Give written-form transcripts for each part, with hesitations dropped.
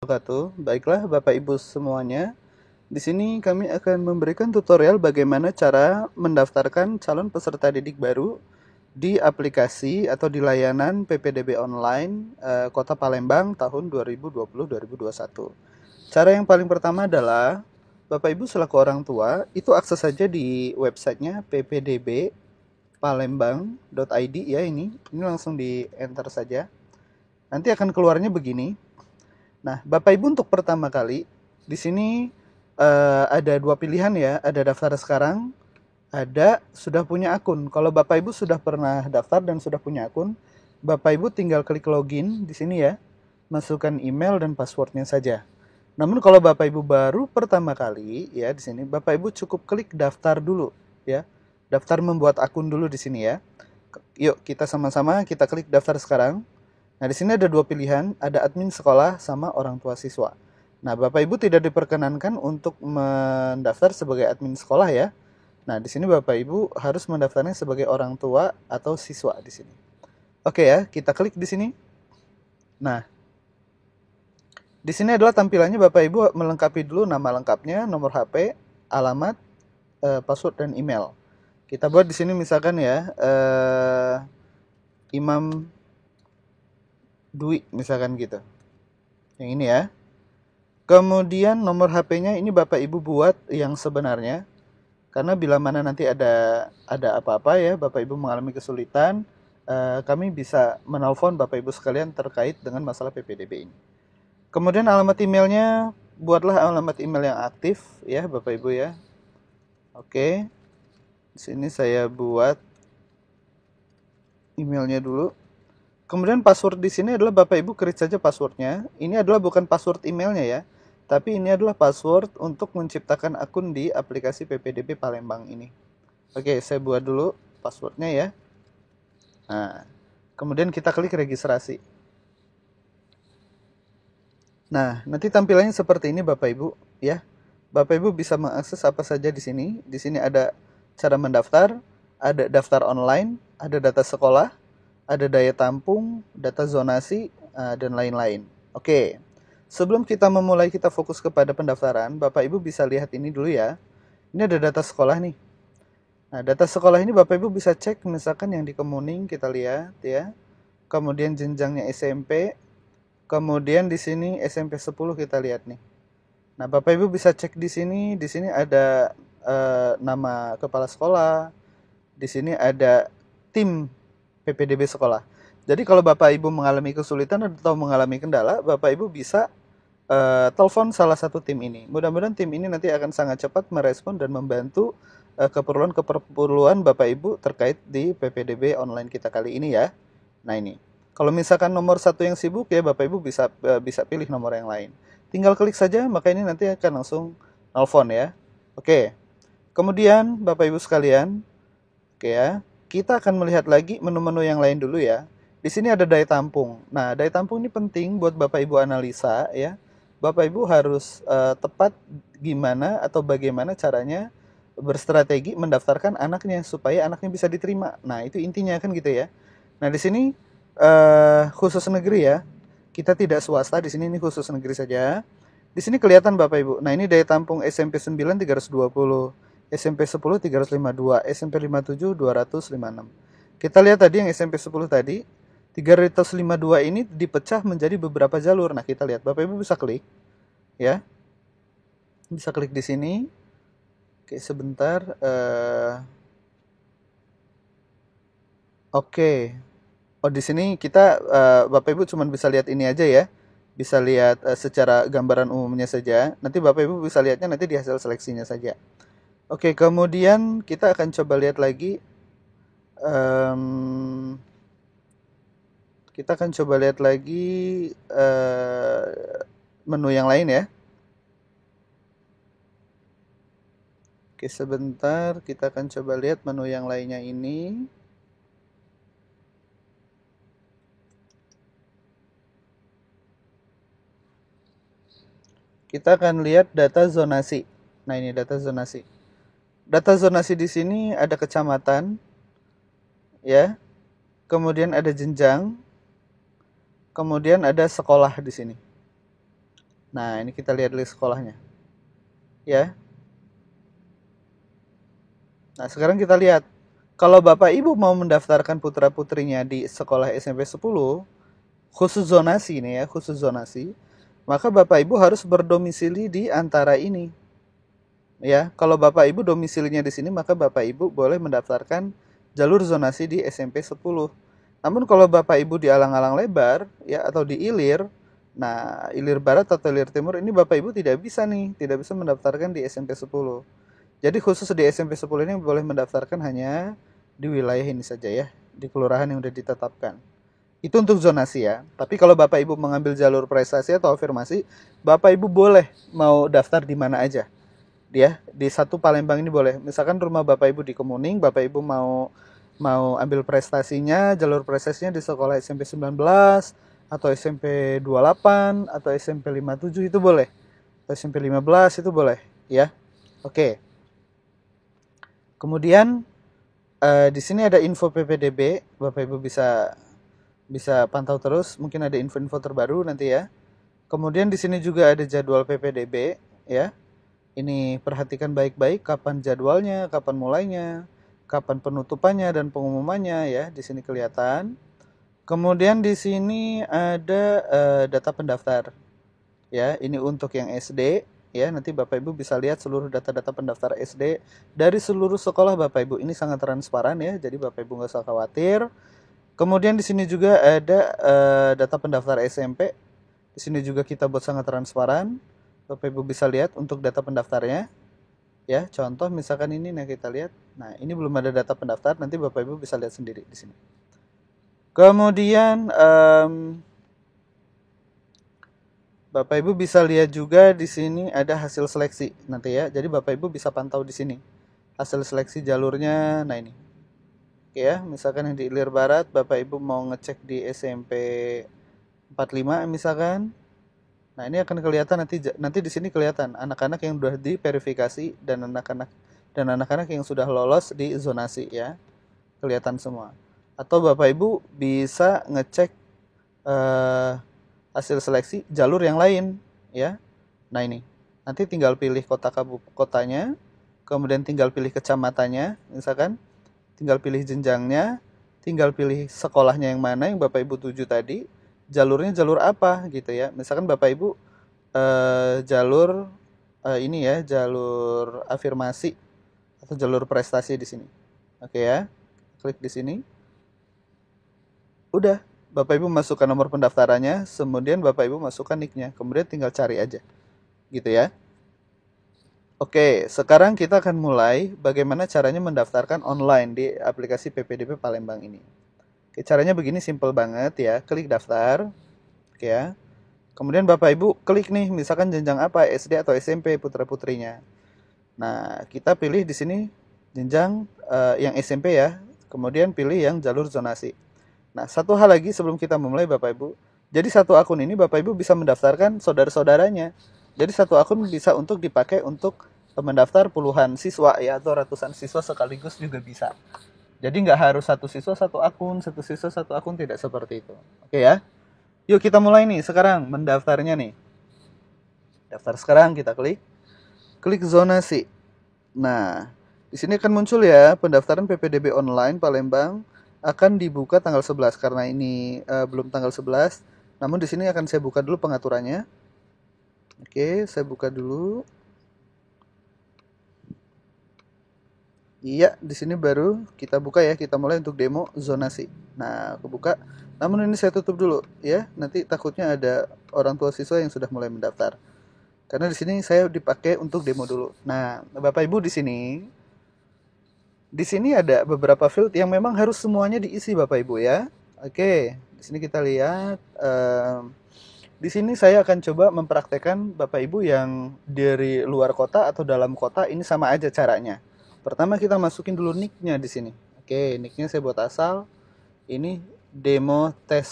Wabarakatuh. Baiklah Bapak Ibu semuanya. Di sini kami akan memberikan tutorial bagaimana cara mendaftarkan calon peserta didik baru di aplikasi atau di layanan PPDB online Kota Palembang tahun 2020-2021. Cara yang paling pertama adalah Bapak Ibu selaku orang tua itu akses saja di websitenya ppdbpalembang.id ya ini langsung di enter saja. Nanti akan keluarnya begini. Nah, Bapak Ibu untuk pertama kali di sini ada dua pilihan ya, ada daftar sekarang, ada sudah punya akun. Kalau Bapak Ibu sudah pernah daftar dan sudah punya akun, Bapak Ibu tinggal klik login di sini ya, masukkan email dan passwordnya saja. Namun kalau Bapak Ibu baru pertama kali ya di sini, Bapak Ibu cukup klik daftar dulu ya, daftar membuat akun dulu di sini ya. Yuk kita sama-sama kita klik daftar sekarang. Nah, di sini ada dua pilihan, ada admin sekolah sama orang tua siswa. Nah, Bapak Ibu tidak diperkenankan untuk mendaftar sebagai admin sekolah ya. Nah, di sini Bapak Ibu harus mendaftarnya sebagai orang tua atau siswa di sini. Oke ya, kita klik di sini. Nah, di sini adalah tampilannya Bapak Ibu melengkapi dulu nama lengkapnya, nomor HP, alamat, password dan email. Kita buat di sini misalkan ya, Imam Dwi misalkan gitu. Yang ini ya. Kemudian nomor HP-nya ini Bapak Ibu buat yang sebenarnya. Karena bila mana nanti ada apa-apa ya, Bapak Ibu mengalami kesulitan, kami bisa menelpon Bapak Ibu sekalian terkait dengan masalah PPDB ini. Kemudian alamat emailnya, buatlah alamat email yang aktif ya Bapak Ibu ya. Oke. Di sini saya buat emailnya dulu. Kemudian password di sini adalah Bapak Ibu ketik saja passwordnya. Ini adalah bukan password emailnya ya, tapi ini adalah password untuk menciptakan akun di aplikasi PPDB Palembang ini. Oke, saya buat dulu passwordnya ya. Nah, kemudian kita klik registrasi. Nah, nanti tampilannya seperti ini Bapak Ibu ya. Bapak Ibu bisa mengakses apa saja di sini. Di sini ada cara mendaftar, ada daftar online, ada data sekolah, ada daya tampung, data zonasi, dan lain-lain. Oke, sebelum kita memulai kita fokus kepada pendaftaran, Bapak Ibu bisa lihat ini dulu ya. Ini ada data sekolah nih. Nah, data sekolah ini Bapak Ibu bisa cek misalkan yang di Kemuning kita lihat ya. Kemudian jenjangnya SMP, kemudian di sini SMP 10 kita lihat nih. Nah, Bapak Ibu bisa cek di sini ada nama kepala sekolah, di sini ada tim PPDB sekolah. Jadi kalau Bapak Ibu mengalami kesulitan atau mengalami kendala, Bapak Ibu bisa telepon salah satu tim ini. Mudah-mudahan tim ini nanti akan sangat cepat merespon dan membantu keperluan Bapak Ibu terkait di PPDB online kita kali ini ya. Nah ini, kalau misalkan nomor satu yang sibuk ya Bapak Ibu bisa pilih nomor yang lain. Tinggal klik saja, maka ini nanti akan langsung nelfon ya. Oke. Kemudian Bapak Ibu sekalian, oke ya, kita akan melihat lagi menu-menu yang lain dulu ya. Di sini ada daya tampung. Nah, daya tampung ini penting buat Bapak Ibu analisa ya. Bapak Ibu harus tepat gimana atau bagaimana caranya berstrategi mendaftarkan anaknya supaya anaknya bisa diterima. Nah, itu intinya kan gitu ya. Nah, di sini khusus negeri ya. Kita tidak swasta, di sini ini khusus negeri saja. Di sini kelihatan Bapak Ibu. Nah, ini daya tampung SMP 9 320. SMP 10 352, SMP 57 256. Kita lihat tadi yang SMP 10 tadi 352 ini dipecah menjadi beberapa jalur. Nah, kita lihat Bapak Ibu bisa klik ya. Bisa klik di sini. Oke, sebentar Oke. Oh, di sini kita Bapak Ibu cuma bisa lihat ini aja ya. Bisa lihat secara gambaran umumnya saja. Nanti Bapak Ibu bisa lihatnya nanti di hasil seleksinya saja. Oke, kemudian kita akan coba lihat lagi. Kita akan coba lihat lagi menu yang lain ya. Oke, sebentar. Kita akan coba lihat menu yang lainnya ini. Kita akan lihat data zonasi. Nah, ini data zonasi. Data zonasi di sini ada kecamatan, ya. Kemudian ada jenjang, kemudian ada sekolah di sini. Nah, ini kita lihat list sekolahnya. Ya. Nah, sekarang kita lihat. Kalau Bapak Ibu mau mendaftarkan putra-putrinya di sekolah SMP 10, khusus zonasi nih ya, khusus zonasi, maka Bapak Ibu harus berdomisili di antara ini. Ya, kalau Bapak Ibu domisilinya di sini, maka Bapak Ibu boleh mendaftarkan jalur zonasi di SMP 10. Namun kalau Bapak Ibu di alang-alang lebar ya atau di Ilir, nah Ilir Barat atau Ilir Timur ini Bapak Ibu tidak bisa nih, tidak bisa mendaftarkan di SMP 10. Jadi khusus di SMP 10 ini boleh mendaftarkan hanya di wilayah ini saja ya, di kelurahan yang sudah ditetapkan. Itu untuk zonasi ya. Tapi kalau Bapak Ibu mengambil jalur prestasi atau afirmasi, Bapak Ibu boleh mau daftar di mana aja. Dia di satu Palembang ini boleh. Misalkan rumah Bapak Ibu di Kemuning, Bapak Ibu mau mau ambil prestasinya, jalur prestasinya di sekolah SMP 19 atau SMP 28 atau SMP 57 itu boleh. Atau SMP 15 itu boleh, ya. Oke. Kemudian di sini ada info PPDB, Bapak Ibu bisa bisa pantau terus, mungkin ada info-info terbaru nanti ya. Kemudian di sini juga ada jadwal PPDB ya. Ini perhatikan baik-baik kapan jadwalnya, kapan mulainya, kapan penutupannya dan pengumumannya ya, di sini kelihatan. Kemudian di sini ada data pendaftar. Ya, ini untuk yang SD ya, nanti Bapak Ibu bisa lihat seluruh data-data pendaftar SD dari seluruh sekolah Bapak Ibu. Ini sangat transparan ya, jadi Bapak Ibu nggak usah khawatir. Kemudian di sini juga ada data pendaftar SMP. Di sini juga kita buat sangat transparan. Bapak Ibu bisa lihat untuk data pendaftarnya. Ya, contoh misalkan ini, nah kita lihat. Nah, ini belum ada data pendaftar, nanti Bapak Ibu bisa lihat sendiri di sini. Kemudian Bapak Ibu bisa lihat juga di sini ada hasil seleksi nanti ya. Jadi Bapak Ibu bisa pantau di sini hasil seleksi jalurnya. Nah ini. Oke ya, misalkan yang di Ilir Barat, Bapak Ibu mau ngecek di SMP 45 misalkan. Nah, ini akan kelihatan nanti di sini kelihatan anak-anak yang sudah diverifikasi dan anak-anak yang sudah lolos di zonasi ya. Kelihatan semua. Atau Bapak Ibu bisa ngecek hasil seleksi jalur yang lain ya. Nah, ini. Nanti tinggal pilih kotanya, kemudian tinggal pilih kecamatannya misalkan, tinggal pilih jenjangnya, tinggal pilih sekolahnya yang mana yang Bapak Ibu tuju tadi, jalurnya jalur apa gitu ya. Misalkan Bapak Ibu jalur ini ya, jalur afirmasi atau jalur prestasi di sini. Oke ya. Klik di sini. Udah, Bapak Ibu masukkan nomor pendaftarannya, kemudian Bapak Ibu masukkan nicknya, kemudian tinggal cari aja. Gitu ya. Oke, sekarang kita akan mulai bagaimana caranya mendaftarkan online di aplikasi PPDB Palembang ini. Oke, caranya begini, simple banget ya. Klik daftar. Oke ya. Kemudian Bapak Ibu klik nih, misalkan jenjang apa, SD atau SMP putra-putrinya. Nah, kita pilih di sini jenjang yang SMP ya. Kemudian pilih yang jalur zonasi. Nah, satu hal lagi sebelum kita memulai Bapak Ibu. Jadi satu akun ini Bapak Ibu bisa mendaftarkan saudara-saudaranya. Jadi satu akun bisa untuk dipakai untuk mendaftar puluhan siswa ya, atau ratusan siswa sekaligus juga bisa. Jadi nggak harus satu siswa satu akun, satu siswa satu akun, tidak seperti itu. Oke ya. Yuk kita mulai nih sekarang mendaftarnya nih. Daftar sekarang, kita klik. Klik zonasi. Nah, di sini akan muncul ya pendaftaran PPDB online Palembang akan dibuka tanggal 11 karena ini belum tanggal 11. Namun di sini akan saya buka dulu pengaturannya. Oke, saya buka dulu. Iya, di sini baru kita buka ya. Kita mulai untuk demo zonasi. Nah, aku buka. Namun ini saya tutup dulu ya. Nanti takutnya ada orang tua siswa yang sudah mulai mendaftar. Karena di sini saya dipakai untuk demo dulu. Nah, Bapak Ibu di sini ada beberapa field yang memang harus semuanya diisi Bapak Ibu ya. Oke, di sini kita lihat. Di sini saya akan coba mempraktekkan Bapak Ibu yang dari luar kota atau dalam kota, ini sama aja caranya. Pertama kita masukin dulu nicknya di sini. Oke, nicknya saya buat asal. Ini demo tes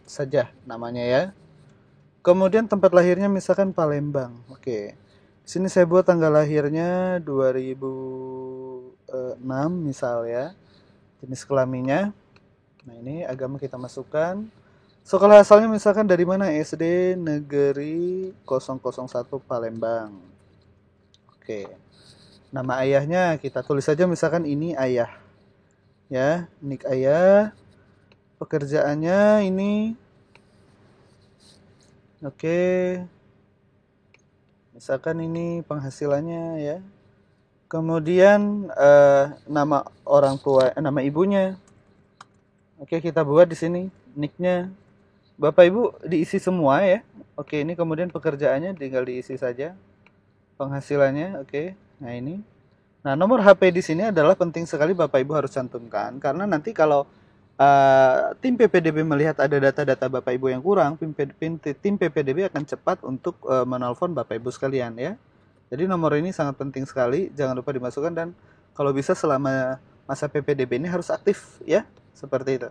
saja namanya ya. Kemudian tempat lahirnya misalkan Palembang. Oke. Di sini saya buat tanggal lahirnya 2006 misal ya. Jenis kelaminnya. Nah, ini agama kita masukkan. Sekolah asalnya misalkan dari mana? SD Negeri 001 Palembang. Oke. Nama ayahnya kita tulis saja misalkan ini ayah. Ya, nik ayah. Pekerjaannya ini. Oke. Misalkan ini penghasilannya ya. Kemudian nama orang tua, nama ibunya. Oke, kita buat di sini nicknya. Bapak Ibu diisi semua ya. Oke, ini kemudian pekerjaannya tinggal diisi saja. Penghasilannya, oke. Nah, ini. Nah, nomor HP di sini adalah penting sekali Bapak Ibu harus cantumkan karena nanti kalau tim PPDB melihat ada data-data Bapak Ibu yang kurang, tim PPDB akan cepat untuk menelpon Bapak Ibu sekalian ya. Jadi nomor ini sangat penting sekali, jangan lupa dimasukkan dan kalau bisa selama masa PPDB ini harus aktif ya, seperti itu.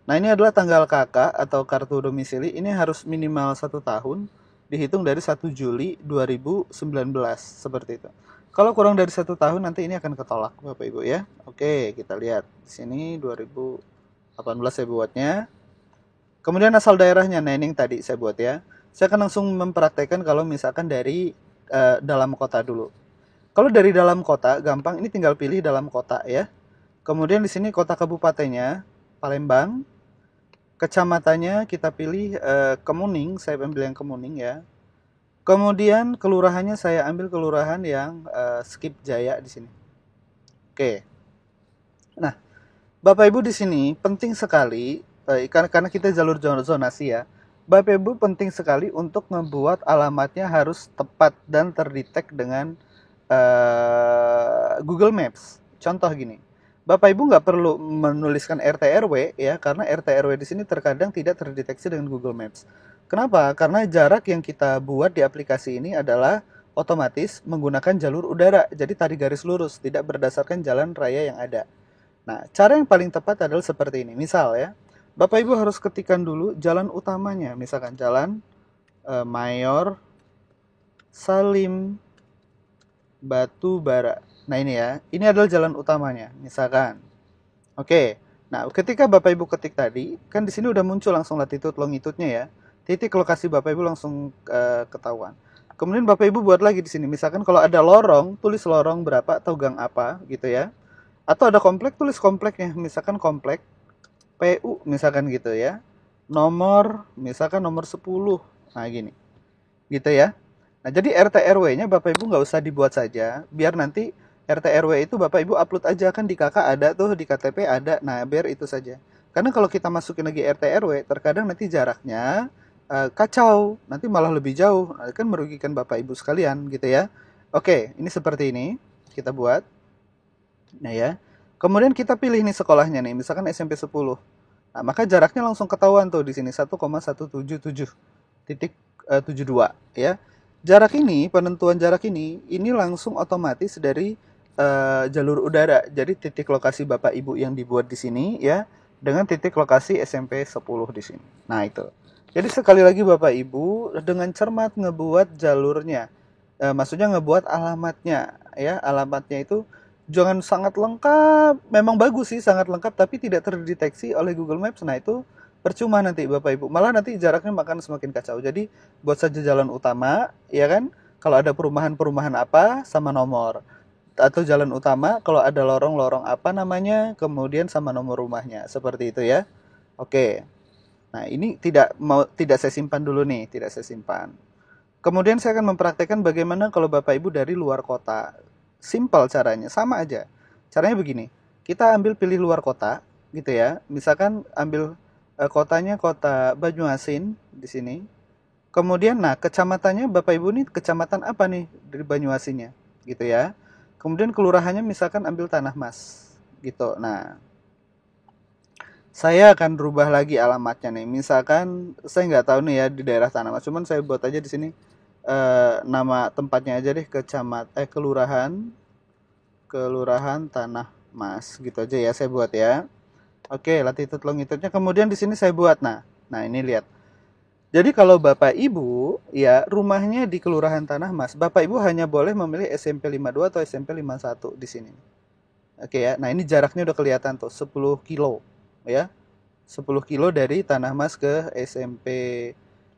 Nah, ini adalah tanggal KK atau kartu domisili, ini harus minimal 1 tahun, dihitung dari 1 Juli 2019, seperti itu. Kalau kurang dari 1 tahun nanti ini akan ketolak Bapak Ibu ya. Oke, kita lihat di sini 2018 saya buatnya. Kemudian asal daerahnya, nah ini yang tadi saya buat ya. Saya akan langsung mempraktekkan kalau misalkan dari dalam kota dulu. Kalau dari dalam kota, gampang, ini tinggal pilih dalam kota ya. Kemudian di sini kota kabupatennya, Palembang. Kecamatannya kita pilih Kemuning, saya ambil yang Kemuning ya. Kemudian kelurahannya saya ambil kelurahan yang Skip Jaya di sini. Oke. Nah, Bapak Ibu di sini penting sekali karena kita jalur zonasi ya. Bapak Ibu penting sekali untuk membuat alamatnya harus tepat dan terdetek dengan Google Maps. Contoh gini, Bapak Ibu nggak perlu menuliskan RT RW ya, karena RT RW di sini terkadang tidak terdeteksi dengan Google Maps. Kenapa? Karena jarak yang kita buat di aplikasi ini adalah otomatis menggunakan jalur udara, jadi tarik garis lurus, tidak berdasarkan jalan raya yang ada. Nah, cara yang paling tepat adalah seperti ini. Misal ya, Bapak Ibu harus ketikkan dulu jalan utamanya, misalkan jalan Mayor Salim Batubara. Nah ini ya, ini adalah jalan utamanya, misalkan. Oke, nah ketika Bapak Ibu ketik tadi, kan di sini udah muncul langsung latitude longitude-nya ya. Titik lokasi Bapak Ibu langsung ketahuan. Kemudian Bapak Ibu buat lagi di sini, misalkan kalau ada lorong, tulis lorong berapa atau gang apa gitu ya. Atau ada komplek, tulis kompleknya, misalkan komplek PU misalkan gitu ya. Nomor misalkan nomor 10. Nah gini. Gitu ya. Nah, jadi RT RW-nya Bapak Ibu nggak usah dibuat saja, biar nanti RT RW itu Bapak Ibu upload aja, kan di KK ada tuh, di KTP ada. Nah, biar itu saja. Karena kalau kita masukin lagi RT RW, terkadang nanti jaraknya kacau, nanti malah lebih jauh, kan merugikan Bapak Ibu sekalian gitu ya. Oke, ini seperti ini kita buat. Nah ya. Kemudian kita pilih nih sekolahnya nih, misalkan SMP 10. Nah, maka jaraknya langsung ketahuan tuh di sini 1,177.72 ya. Jarak ini, penentuan jarak ini langsung otomatis dari jalur udara. Jadi titik lokasi Bapak Ibu yang dibuat di sini ya dengan titik lokasi SMP 10 di sini. Nah, itu. Jadi sekali lagi Bapak Ibu dengan cermat ngebuat jalurnya. Maksudnya ngebuat alamatnya ya. Alamatnya itu jangan sangat lengkap, memang bagus sih sangat lengkap tapi tidak terdeteksi oleh Google Maps. Nah, itu percuma nanti Bapak Ibu. Malah nanti jaraknya akan semakin kacau. Jadi buat saja jalan utama, ya kan? Kalau ada perumahan-perumahan apa sama nomor. Atau jalan utama kalau ada lorong-lorong apa namanya, kemudian sama nomor rumahnya. Seperti itu ya. Oke. Nah, ini tidak saya simpan dulu nih, tidak saya simpan. Kemudian saya akan mempraktekkan bagaimana kalau Bapak Ibu dari luar kota. Simple caranya, sama aja. Caranya begini, kita ambil pilih luar kota, gitu ya. Misalkan ambil kotanya kota Banyuasin di sini. Kemudian, nah kecamatannya Bapak Ibu nih kecamatan apa nih dari Banyuasinnya, gitu ya. Kemudian kelurahannya misalkan ambil Tanah Mas, gitu. Nah, saya akan rubah lagi alamatnya nih. Misalkan saya nggak tahu nih ya di daerah Tanah Mas, cuman saya buat aja di sini nama tempatnya aja deh, kelurahan Tanah Mas, gitu aja ya saya buat ya. Oke, latitude longitude-nya kemudian di sini saya buat. Nah ini lihat. Jadi kalau Bapak Ibu ya rumahnya di Kelurahan Tanah Mas, Bapak Ibu hanya boleh memilih SMP 52 atau SMP 51 di sini. Oke ya. Nah, ini jaraknya udah kelihatan tuh 10 kilo ya. 10 kilo dari Tanah Mas ke SMP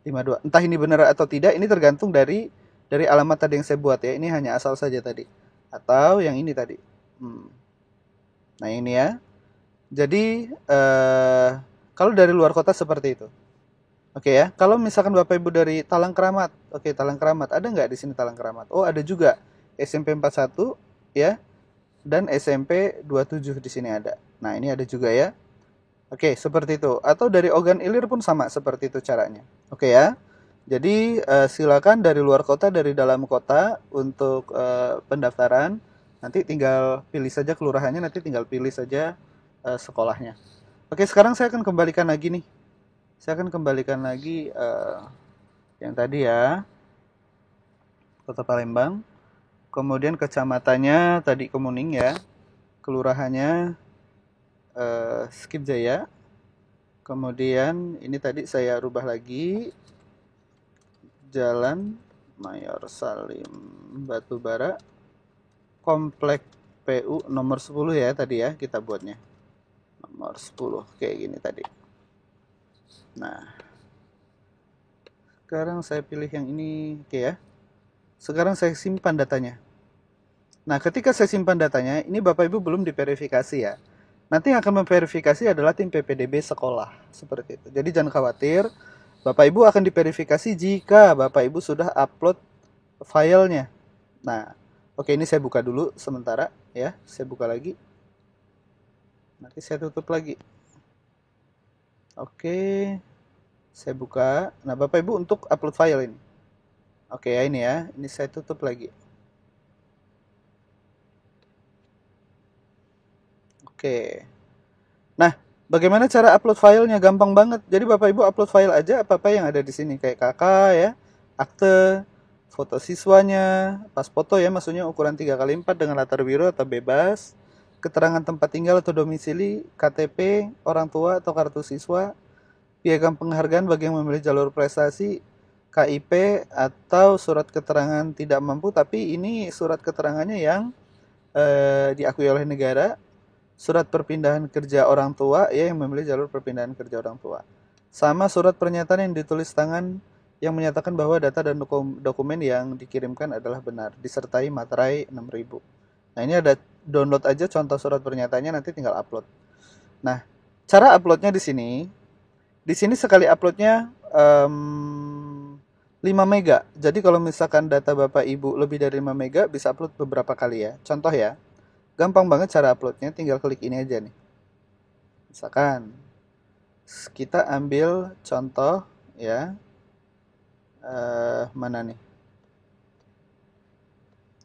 52. Entah ini benar atau tidak, ini tergantung dari alamat tadi yang saya buat ya. Ini hanya asal saja tadi. Atau yang ini tadi. Hmm. Nah ini ya. Jadi kalau dari luar kota seperti itu. Oke ya. Kalau misalkan Bapak Ibu dari Talang Keramat, oke Talang Keramat, ada nggak di sini Talang Keramat? Oh ada juga. SMP 41 ya, dan SMP 27 di sini ada. Nah ini ada juga ya. Oke seperti itu. Atau dari Ogan Ilir pun sama seperti itu caranya. Oke ya. Jadi silakan dari luar kota, dari dalam kota untuk pendaftaran. Nanti tinggal pilih saja kelurahannya, nanti tinggal pilih saja sekolahnya. Oke, sekarang saya akan kembalikan lagi nih. Saya akan kembalikan lagi yang tadi ya, Kota Palembang. Kemudian kecamatannya tadi Kemuning ya. Kelurahannya Skip Jaya. Kemudian ini tadi saya rubah lagi, Jalan Mayor Salim Batubara, Komplek PU nomor 10 ya tadi ya kita buatnya. Nomor 10 kayak gini tadi. Nah, sekarang saya pilih yang ini, oke ya. Sekarang saya simpan datanya. Nah, ketika saya simpan datanya, ini Bapak Ibu belum diverifikasi ya. Nanti yang akan memverifikasi adalah tim PPDB sekolah, seperti itu. Jadi jangan khawatir, Bapak Ibu akan diverifikasi jika Bapak Ibu sudah upload filenya. Nah, oke ini saya buka dulu sementara ya. Saya buka lagi. Nanti saya tutup lagi. Oke, saya buka. Nah, Bapak Ibu untuk upload file ini. Oke ya ini ya. Ini saya tutup lagi. Oke. Nah, bagaimana cara upload filenya? Gampang banget. Jadi Bapak Ibu upload file aja apa-apa yang ada di sini kayak KK ya, akte, foto siswanya, pas foto ya maksudnya ukuran 3x4 dengan latar biru atau bebas, keterangan tempat tinggal atau domisili, KTP, orang tua atau kartu siswa, piagam penghargaan bagi yang memilih jalur prestasi, KIP atau surat keterangan tidak mampu tapi ini surat keterangannya yang diakui oleh negara, surat perpindahan kerja orang tua ya yang memilih jalur perpindahan kerja orang tua. Sama surat pernyataan yang ditulis tangan yang menyatakan bahwa data dan dokumen yang dikirimkan adalah benar disertai materai 6000. Nah, ini ada download aja contoh surat pernyataannya nanti tinggal upload. Nah, cara uploadnya di sini. Di sini sekali uploadnya 5 mega. Jadi kalau misalkan data Bapak Ibu lebih dari 5 mega bisa upload beberapa kali ya. Contoh ya. Gampang banget cara uploadnya, tinggal klik ini aja nih. Misalkan kita ambil contoh ya, mana nih?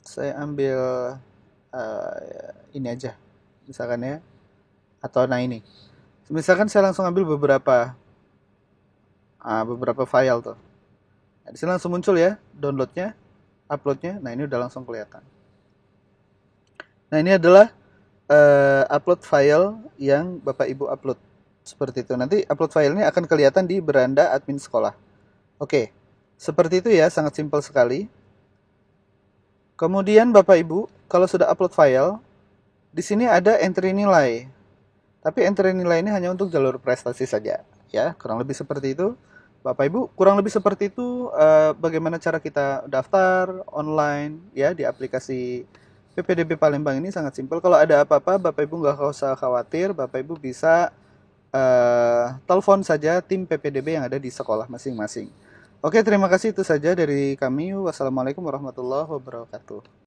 Saya ambil ini aja, misalkan ya, atau nah ini. Misalkan saya langsung ambil beberapa file tuh. Nah, di sini langsung muncul ya, downloadnya, uploadnya. Nah ini udah langsung kelihatan. Nah ini adalah upload file yang Bapak Ibu upload seperti itu. Nanti upload filenya akan kelihatan di beranda admin sekolah. Oke, seperti itu ya, sangat simpel sekali. Kemudian Bapak Ibu, kalau sudah upload file, di sini ada entry nilai. Tapi entry nilai ini hanya untuk jalur prestasi saja, ya, kurang lebih seperti itu. Bapak Ibu, kurang lebih seperti itu bagaimana cara kita daftar online ya di aplikasi PPDB Palembang ini sangat simpel. Kalau ada apa-apa, Bapak Ibu nggak usah khawatir. Bapak Ibu bisa telepon saja tim PPDB yang ada di sekolah masing-masing. Oke, terima kasih itu saja dari kami. Wassalamualaikum warahmatullahi wabarakatuh.